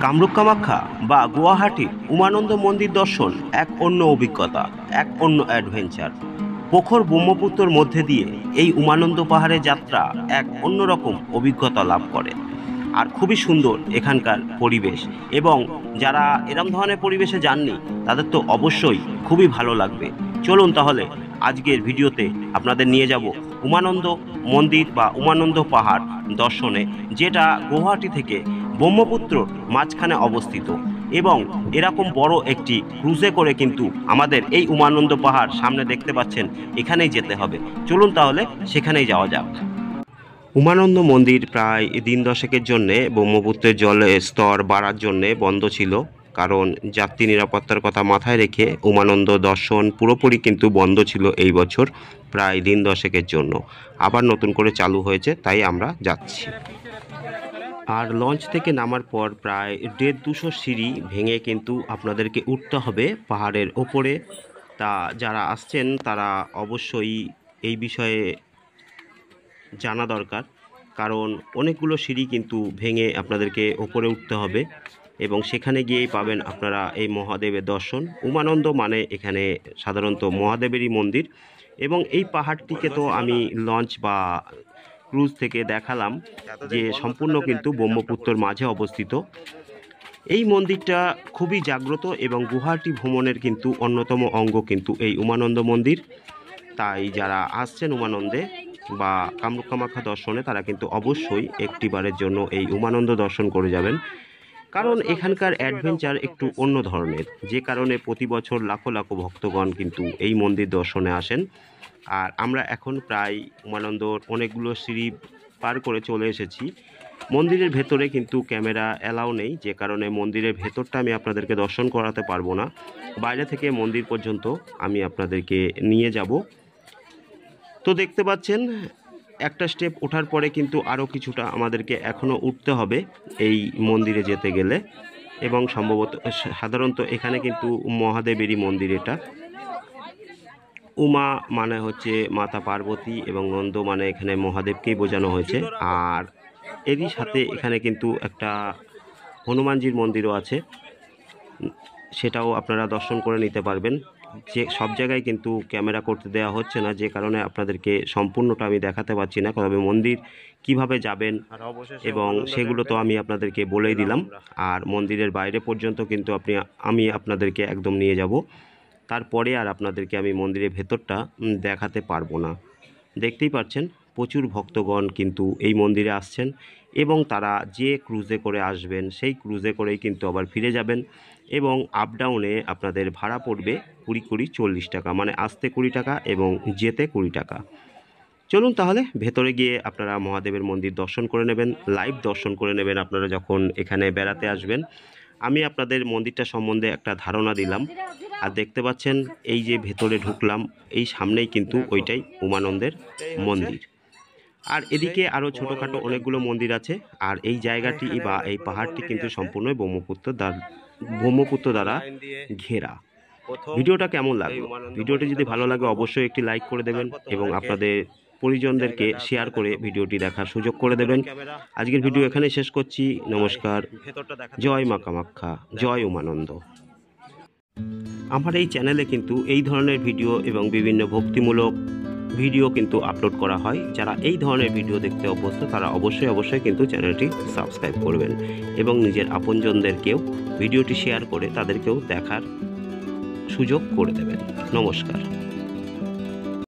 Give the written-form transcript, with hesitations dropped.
কামরূপ কামাখ্যা বা গুয়াহাটির উমানন্দ মন্দির দর্শন এক অন্য অভিজ্ঞতা, এক অন্য অ্যাডভেঞ্চার। প্রখর ব্রহ্মপুত্রর মধ্যে দিয়ে এই উমানন্দ পাহাড়ে যাত্রা এক অন্যরকম অভিজ্ঞতা লাভ করে। আর খুবই সুন্দর এখানকার পরিবেশ, এবং যারা এরম ধরনের পরিবেশে যাননি তাদের তো অবশ্যই খুবই ভালো লাগবে। চলুন তাহলে আজকের ভিডিওতে আপনাদের নিয়ে যাব উমানন্দ মন্দির বা উমানন্দ পাহাড় দর্শনে, যেটা গুয়াহাটি থেকে ব্রহ্মপুত্রর মাঝখানে অবস্থিত। এবং এরকম বড় একটি ক্রুজে করে কিন্তু আমাদের এই উমানন্দ পাহাড় সামনে দেখতে পাচ্ছেন, এখানেই যেতে হবে। চলুন তাহলে সেখানেই যাওয়া যাক। উমানন্দ মন্দির প্রায় দিন দশেকের জন্যে ব্রহ্মপুত্রের জলের স্তর বাড়ার জন্যে বন্ধ ছিল, কারণ যাত্রী নিরাপত্তার কথা মাথায় রেখে উমানন্দ দর্শন পুরোপুরি কিন্তু বন্ধ ছিল এই বছর প্রায় দিন দশেকের জন্য। আবার নতুন করে চালু হয়েছে, তাই আমরা যাচ্ছি। আর লঞ্চ থেকে নামার পর প্রায় 150-200 সিঁড়ি ভেঙে কিন্তু আপনাদেরকে উঠতে হবে পাহাড়ের ওপরে। তা যারা আসছেন তারা অবশ্যই এই বিষয়ে জানা দরকার, কারণ অনেকগুলো সিঁড়ি কিন্তু ভেঙে আপনাদেরকে ওপরে উঠতে হবে, এবং সেখানে গিয়েই পাবেন আপনারা এই মহাদেবের দর্শন। উমানন্দ মানে এখানে সাধারণত মহাদেবেরই মন্দির। এবং এই পাহাড়টিকে তো আমি লঞ্চ বা ক্রুজ থেকে দেখালাম যে সম্পূর্ণ কিন্তু ব্রহ্মপুত্রর মাঝে অবস্থিত। এই মন্দিরটা খুবই জাগ্রত, এবং গুয়াহাটি ভ্রমণের কিন্তু অন্যতম অঙ্গ কিন্তু এই উমানন্দ মন্দির। তাই যারা আসছেন উমানন্দে বা কামরূপ কামাখ্যা দর্শনে, তারা কিন্তু অবশ্যই একটিবারের জন্য এই উমানন্দ দর্শন করে যাবেন, কারণ এখানকার অ্যাডভেঞ্চার একটু অন্য ধরনের, যে কারণে প্রতি বছর লাখো লাখো ভক্তগণ কিন্তু এই মন্দির দর্শনে আসেন। আর আমরা এখন প্রায় উমানন্দর অনেকগুলো সিঁড়ি পার করে চলে এসেছি। মন্দিরের ভেতরে কিন্তু ক্যামেরা অ্যালাউ নেই, যে কারণে মন্দিরের ভেতরটা আমি আপনাদেরকে দর্শন করাতে পারবো না। বাইরে থেকে মন্দির পর্যন্ত আমি আপনাদেরকে নিয়ে যাব। তো দেখতে পাচ্ছেন একটা স্টেপ ওঠার পরে কিন্তু আরও কিছুটা আমাদেরকে এখনও উঠতে হবে এই মন্দিরে যেতে গেলে। এবং সম্ভবত সাধারণত এখানে কিন্তু মহাদেবেরই মন্দির এটা। উমা মানে হচ্ছে মাতা পার্বতী, এবং নন্দ মানে এখানে মহাদেবকেই বোঝানো হয়েছে। আর এরই সাথে এখানে কিন্তু একটা হনুমানজির মন্দিরও আছে, সেটাও আপনারা দর্শন করে নিতে পারবেন। যে সব জায়গায় কিন্তু ক্যামেরা করতে দেওয়া হচ্ছে না, যে কারণে আপনাদেরকে সম্পূর্ণটা আমি দেখাতে পারছি না। তবে মন্দির কিভাবে যাবেন এবং সেগুলো তো আমি আপনাদেরকে বলেই দিলাম। আর মন্দিরের বাইরে পর্যন্ত কিন্তু আমি আপনাদেরকে একদম নিয়ে যাব। তারপরে আর আপনাদেরকে আমি মন্দিরের ভেতরটা দেখাতে পারবো না। দেখতেই পাচ্ছেন প্রচুর ভক্তগণ কিন্তু এই মন্দিরে আসছেন, এবং তারা যে ক্রুজে করে আসবেন সেই ক্রুজে করেই কিন্তু আবার ফিরে যাবেন। এবং আপ ডাউনে আপনাদের ভাড়া পড়বে 20-40 টাকা, মানে আসতে 20 টাকা এবং যেতে 20 টাকা। চলুন তাহলে ভেতরে গিয়ে আপনারা মহাদেবের মন্দির দর্শন করে নেবেন, লাইভ দর্শন করে নেবেন আপনারা যখন এখানে বেড়াতে আসবেন। আমি আপনাদের মন্দিরটা সম্বন্ধে একটা ধারণা দিলাম। আর দেখতে পাচ্ছেন এই যে ভেতরে ঢুকলাম, এই সামনেই কিন্তু ওইটাই উমানন্দের মন্দির। আর এদিকে আরও ছোটোখাটো অনেকগুলো মন্দির আছে। আর এই জায়গাটি বা এই পাহাড়টি কিন্তু সম্পূর্ণ ব্রহ্মপুত্র দ্বারা ঘেরা। ভিডিওটা কেমন লাগলো? ভিডিওটি যদি ভালো লাগে অবশ্যই একটি লাইক করে দেবেন, এবং আপনাদের পরিজনদেরকে শেয়ার করে ভিডিওটি দেখার সুযোগ করে দেবেন। আজকের ভিডিও এখানে শেষ করছি। নমস্কার। জয় মা কামাখ্যা, জয় উমানন্দ। আমার এই চ্যানেলে কিন্তু এই ধরনের ভিডিও এবং বিভিন্ন ভক্তিমূলক ভিডিও কিন্তু আপলোড করা হয়। যারা এই ধরনের ভিডিও দেখতে অভ্যস্ত তারা অবশ্যই কিন্তু চ্যানেলটি সাবস্ক্রাইব করবেন, এবং নিজের আপনজনদেরকেও ভিডিওটি শেয়ার করে তাদেরকেও দেখার সুযোগ করে দেবেন। নমস্কার।